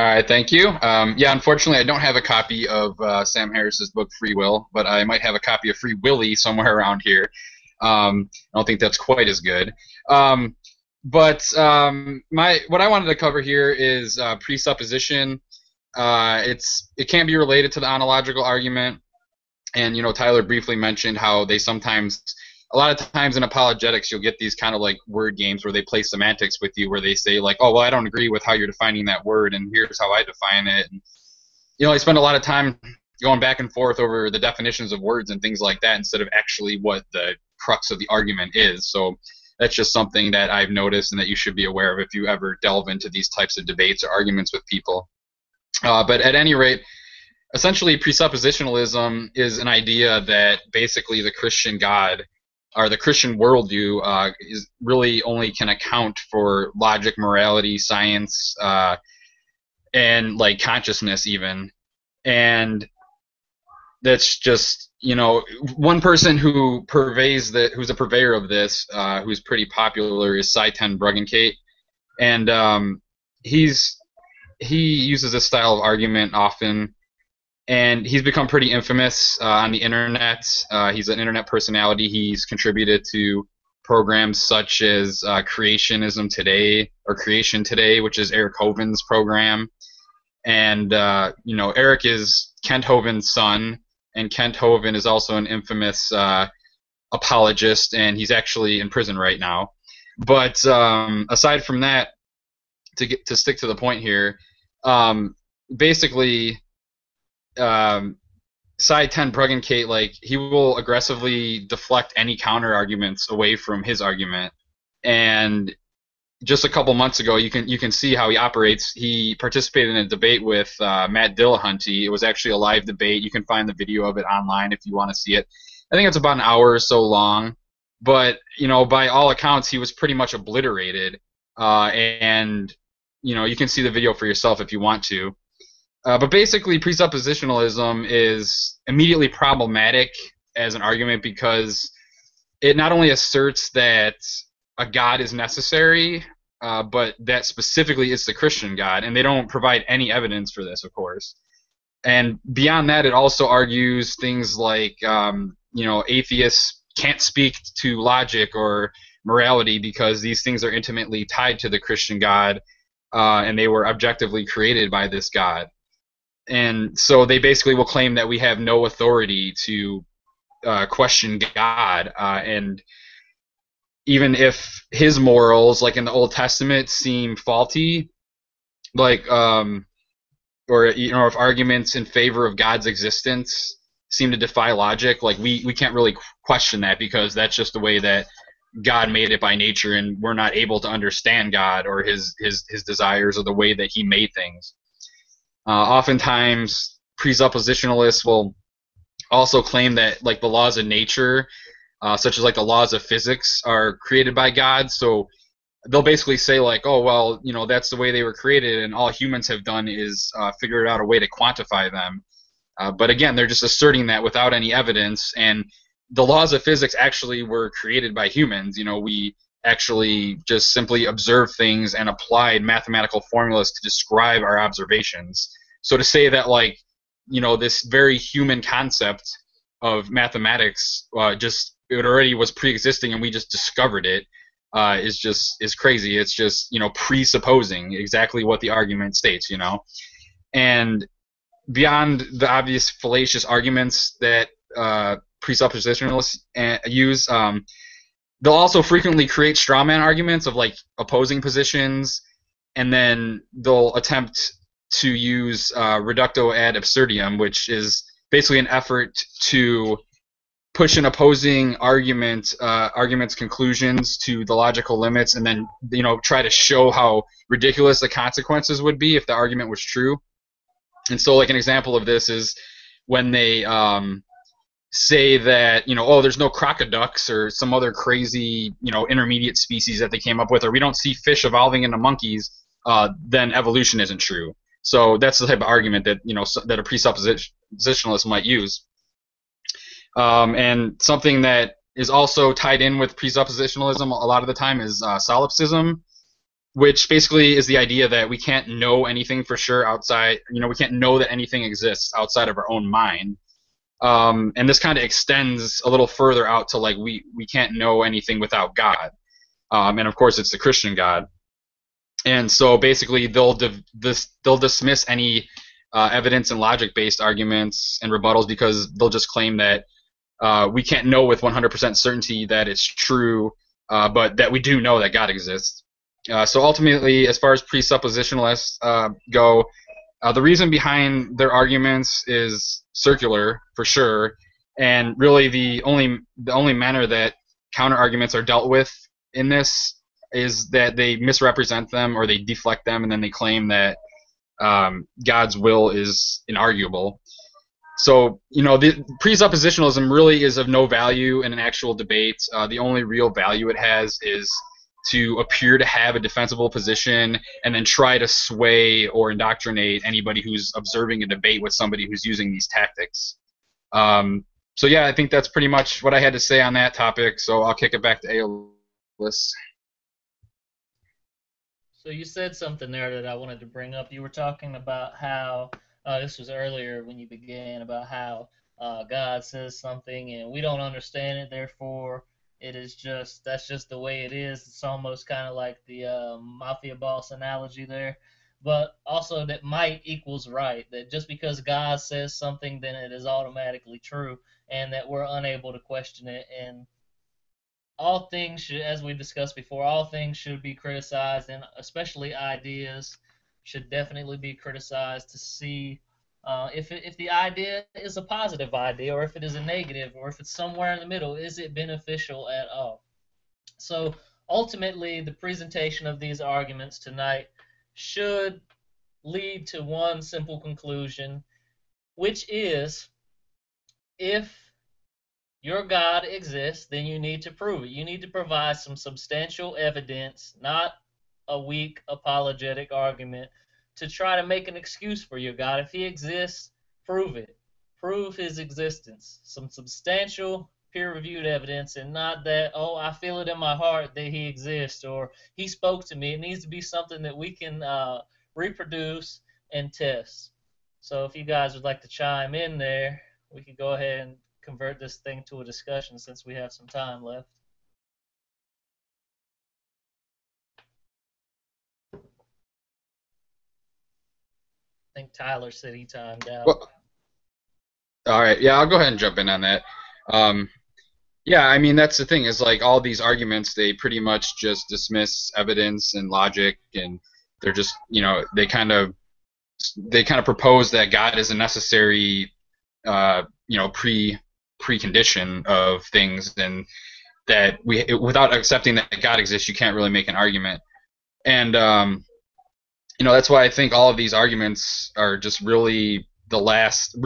All right, thank you. Yeah, unfortunately, I don't have a copy of Sam Harris's book Free Will, but I might have a copy of Free Willy somewhere around here. I don't think that's quite as good. My what I wanted to cover here is presupposition. It can be related to the ontological argument, and Tyler briefly mentioned how they sometimes, a lot of times in apologetics, you'll get these kind of like word games where they play semantics with you, where they say like, oh well, I don't agree with how you're defining that word, and here's how I define it. And I spend a lot of time going back and forth over the definitions of words and things like that instead of actually what the crux of the argument is. So that's just something that I've noticed and that you should be aware of if you ever delve into these types of debates or arguments with people. But at any rate, essentially presuppositionalism is an idea that basically the Christian God or the Christian worldview is really only can account for logic, morality, science, and like consciousness even. And that's just, one person who who's a purveyor of this, who's pretty popular, is Ten Bruggencate. And he uses this style of argument often, and he's become pretty infamous on the internet. He's an internet personality. He's contributed to programs such as Creationism Today, or Creation Today, which is Eric Hoven's program. And Eric is Kent Hoven's son, and Kent Hoven is also an infamous apologist, and he's actually in prison right now. But aside from that, to stick to the point here, basically, Ten Bruggencate, like, he will aggressively deflect any counter arguments away from his argument. And just a couple months ago, you can see how he operates. He participated in a debate with Matt Dillahunty. It was actually a live debate. You can find the video of it online if you want to see it. I think it's about an hour or so long. But by all accounts, he was pretty much obliterated. And you can see the video for yourself if you want to. But basically, presuppositionalism is immediately problematic as an argument because it not only asserts that a God is necessary, but that specifically it's the Christian God, and they don't provide any evidence for this, of course. And beyond that, it also argues things like, atheists can't speak to logic or morality because these things are intimately tied to the Christian God, and they were objectively created by this God. And so they basically will claim that we have no authority to question God, and even if his morals, like in the Old Testament, seem faulty, like or if arguments in favor of God's existence seem to defy logic, like we can't really question that because that's just the way that God made it by nature, and we're not able to understand God or his desires or the way that he made things. Oftentimes, presuppositionalists will also claim that like the laws of nature, such as like the laws of physics, are created by God. So they'll basically say like, oh well, that's the way they were created, and all humans have done is figure out a way to quantify them. But again, they're just asserting that without any evidence. And the laws of physics actually were created by humans. We actually just simply observed things and applied mathematical formulas to describe our observations. So to say that like, this very human concept of mathematics it already was pre-existing and we just discovered it is crazy. It's just presupposing exactly what the argument states. And beyond the obvious fallacious arguments that presuppositionalists use, they'll also frequently create straw man arguments of like opposing positions, and then they'll attempt to use reducto ad absurdum, which is basically an effort to push an opposing argument's conclusions to the logical limits, and then try to show how ridiculous the consequences would be if the argument was true. And so, like, an example of this is when they say that there's no crocoducks or some other crazy intermediate species that they came up with, or we don't see fish evolving into monkeys, then evolution isn't true. So that's the type of argument that that a presuppositionalist might use. And something that is also tied in with presuppositionalism a lot of the time is solipsism, which basically is the idea that we can't know anything for sure outside, we can't know that anything exists outside of our own mind. And this kind of extends a little further out to like we can't know anything without God. And of course it's the Christian God. And so basically they'll dismiss any evidence and logic-based arguments and rebuttals because they'll just claim that we can't know with 100% certainty that it's true, but that we do know that God exists. So ultimately, as far as presuppositionalists go, the reason behind their arguments is circular, for sure, and really the only manner that counter-arguments are dealt with in this is that they misrepresent them or they deflect them, and then they claim that God's will is inarguable. So, the presuppositionalism really is of no value in an actual debate. The only real value it has is to appear to have a defensible position and then try to sway or indoctrinate anybody who's observing a debate with somebody who's using these tactics. So yeah, I think that's pretty much what I had to say on that topic, so I'll kick it back to Aeolus. So you said something there that I wanted to bring up. You were talking about how, this was earlier when you began, about how God says something and we don't understand it, therefore that's just the way it is. It's almost kind of like the mafia boss analogy there. But also that might equals right, that just because God says something, then it is automatically true, and that we're unable to question it. And all things should, as we discussed before, all things should be criticized, and especially ideas should definitely be criticized to see if the idea is a positive idea, or if it is a negative, or if it's somewhere in the middle. Is it beneficial at all? So ultimately, the presentation of these arguments tonight should lead to one simple conclusion, which is, if your God exists, then you need to prove it. You need to provide some substantial evidence, not a weak apologetic argument, to try to make an excuse for your God. If he exists, prove it. Prove his existence. Some substantial peer-reviewed evidence, and not that, oh, I feel it in my heart that he exists, or he spoke to me. It needs to be something that we can reproduce and test. So if you guys would like to chime in there, we could go ahead and convert this thing to a discussion since we have some time left. I think Tyler said he timed out. Well, all right, yeah, I'll go ahead and jump in on that. Yeah, I mean, that's the thing, is like all these arguments, they pretty much just dismiss evidence and logic, and they're just, they kind of propose that God is a necessary precondition of things, and that without accepting that God exists, you can't really make an argument. And that's why I think all of these arguments are just really the last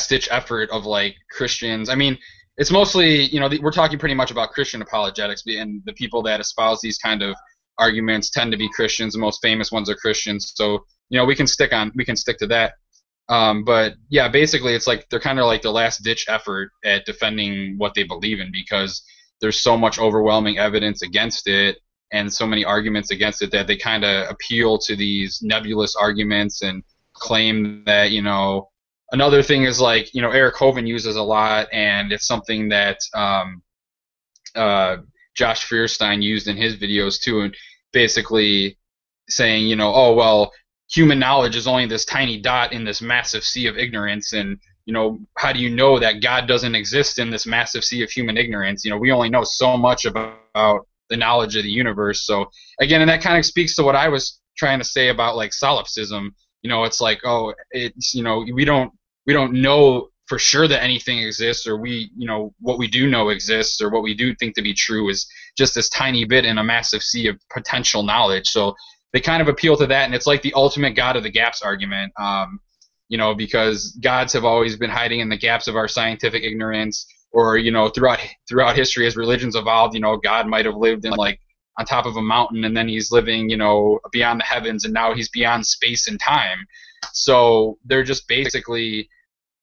ditch effort of like Christians. I mean, it's mostly, we're talking pretty much about Christian apologetics, and the people that espouse these kind of arguments tend to be Christians. The most famous ones are Christians, so we can stick to that. But yeah, basically it's like they're kind of like the last ditch effort at defending what they believe in, because there's so much overwhelming evidence against it and so many arguments against it that they kind of appeal to these nebulous arguments and claim that, another thing is like, Eric Hovind uses a lot, and it's something that Josh Fierstein used in his videos too, and basically saying, oh, well, human knowledge is only this tiny dot in this massive sea of ignorance, and how do you know that God doesn't exist in this massive sea of human ignorance? We only know so much about the knowledge of the universe. So again, and that kind of speaks to what I was trying to say about like solipsism. It's like, oh, it's we don't know for sure that anything exists, or what we do know exists, or what we do think to be true is just this tiny bit in a massive sea of potential knowledge. So they kind of appeal to that, and it's like the ultimate God of the gaps argument, because gods have always been hiding in the gaps of our scientific ignorance, or throughout history as religions evolved, God might have lived in like on top of a mountain, and then he's living beyond the heavens, and now he's beyond space and time. So they're just basically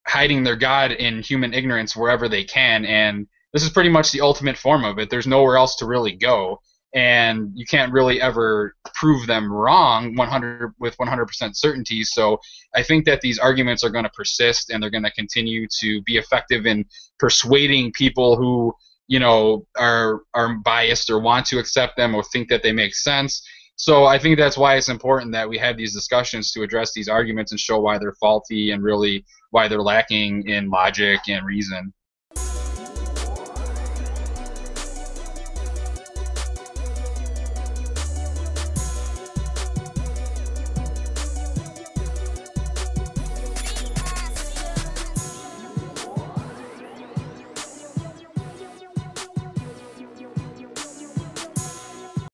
hiding their God in human ignorance wherever they can, and this is pretty much the ultimate form of it. There's nowhere else to really go. and you can't really ever prove them wrong 100% certainty. So I think that these arguments are going to persist, and they're going to continue to be effective in persuading people who, you know, are biased or want to accept them or think that they make sense. So I think that's why it's important that we have these discussions to address these arguments and show why they're faulty and really why they're lacking in logic and reason.